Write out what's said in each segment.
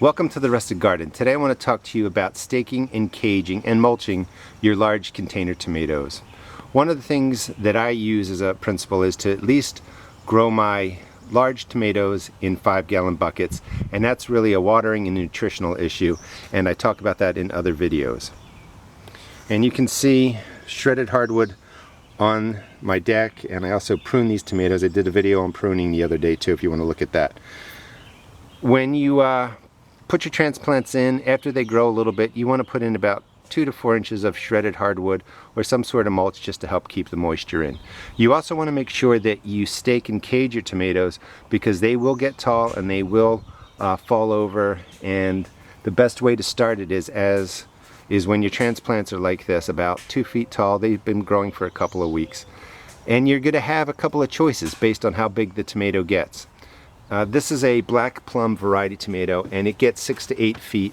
Welcome to the Rustic Garden. Today I want to talk to you about staking and caging and mulching your large container tomatoes. One of the things that I use as a principle is to at least grow my large tomatoes in 5-gallon buckets, and that's really a watering and nutritional issue, and I talk about that in other videos. And you can see shredded hardwood on my deck, and I also prune these tomatoes. I did a video on pruning the other day too, if you want to look at that. When you put your transplants in, after they grow a little bit, you want to put in about 2 to 4 inches of shredded hardwood or some sort of mulch just to help keep the moisture in. You also want to make sure that you stake and cage your tomatoes because they will get tall and they will fall over, and the best way to start it is when your transplants are like this, about 2 feet tall. They've been growing for a couple of weeks, and you're going to have a couple of choices based on how big the tomato gets. This is a black plum variety tomato, and it gets 6 to 8 feet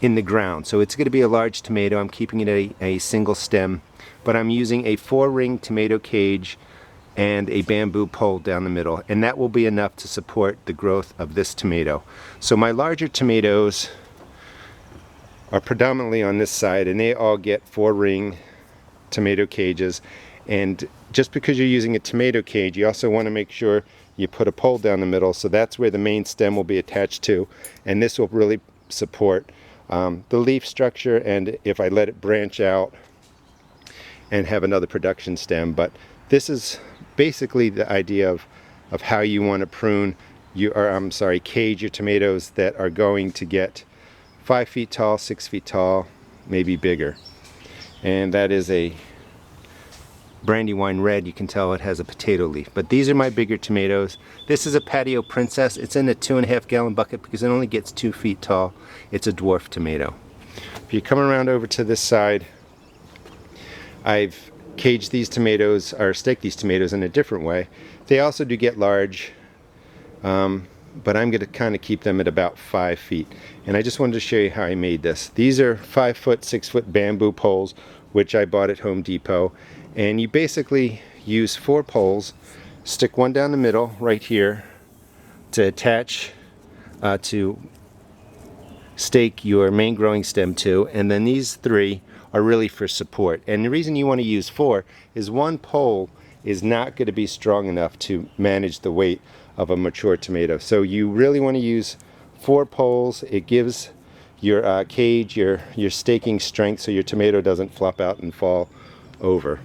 in the ground, so it's going to be a large tomato. I'm keeping it a single stem, but I'm using a 4-ring tomato cage and a bamboo pole down the middle, and that will be enough to support the growth of this tomato. So my larger tomatoes are predominantly on this side, and they all get 4-ring tomato cages. And just because you're using a tomato cage, you also want to make sure you put a pole down the middle, so that's where the main stem will be attached to, and this will really support the leaf structure, and if I let it branch out and have another production stem. But this is basically the idea of how you want to prune cage your tomatoes that are going to get 5 feet tall, 6 feet tall, maybe bigger. And that is a Brandywine red. You can tell it has a potato leaf, but these are my bigger tomatoes. This is a Patio Princess. It's in a 2.5-gallon bucket because it only gets 2 feet tall. It's a dwarf tomato. If you come around over to this side, I've caged these tomatoes, or staked these tomatoes in a different way. They also do get large, but I'm going to kind of keep them at about 5 feet. And I just wanted to show you how I made this. These are 5-foot, 6-foot bamboo poles, which I bought at Home Depot. And you basically use 4 poles, stick one down the middle right here to attach to stake your main growing stem to, and then these 3 are really for support. And the reason you want to use 4 is one pole is not going to be strong enough to manage the weight of a mature tomato. So you really want to use 4 poles. It gives your cage, your staking strength, so your tomato doesn't flop out and fall over.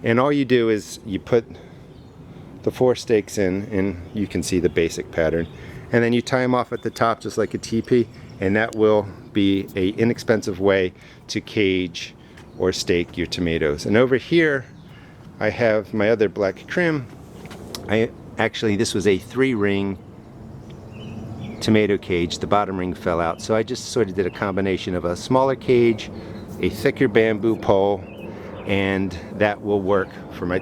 And all you do is you put the 4 stakes in, and you can see the basic pattern, and then you tie them off at the top just like a teepee, and that will be an inexpensive way to cage or stake your tomatoes. And over here I have my other black crim. Actually, this was a 3-ring tomato cage. The bottom ring fell out, so I just sort of did a combination of a smaller cage, a thicker bamboo pole, and that will work for my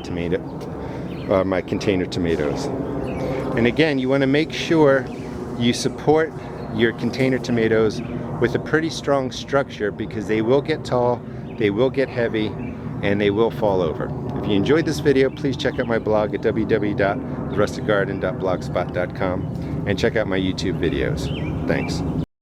my container tomatoes. And again, you want to make sure you support your container tomatoes with a pretty strong structure because they will get tall, they will get heavy, and they will fall over. If you enjoyed this video, please check out my blog at www.therusticgarden.blogspot.com and check out my YouTube videos. Thanks.